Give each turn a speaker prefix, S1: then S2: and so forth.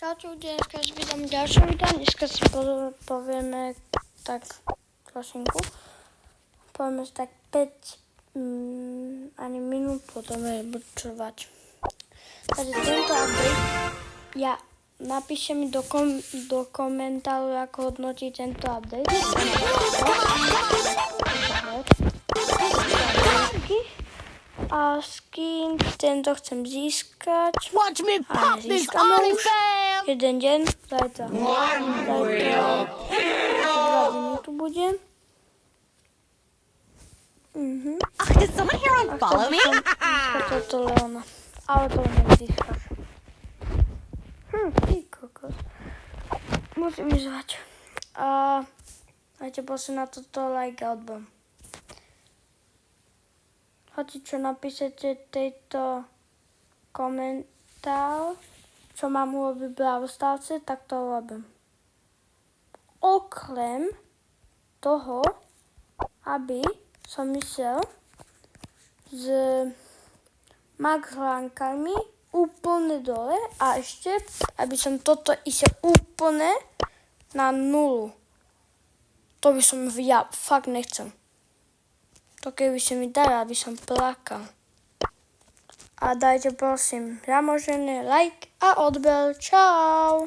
S1: Čaute, dneska si vydám ďalšie video, dneska si povieme tak trošinku. Povieme si tak 5 ani minút, potom budú trvať. Takže tento update, napíšte mi do komentáru, ako hodnotí tento update. A skin, tento chcem získať. A nezískame už. Jeden deň, zajtra. Zajtra 2 dní tu budem.
S2: Did someone here unfollow me?
S1: Toto Leona. Ale to nezískaš. Ty kokos. Musím vyzvať. A dajte prosím na toto like a odbom. Hoci čo napíšete tejto komentár, čo mám urobiť v Brawl Starse, tak to robím. Okrem toho, aby som išiel s max rankami úplne dole a ešte, aby som toto išiel úplne na 0. To by som fakt nechcel. To keby si mi dali, aby som plakal. A dajte prosím, zamožené like a odber. Čau!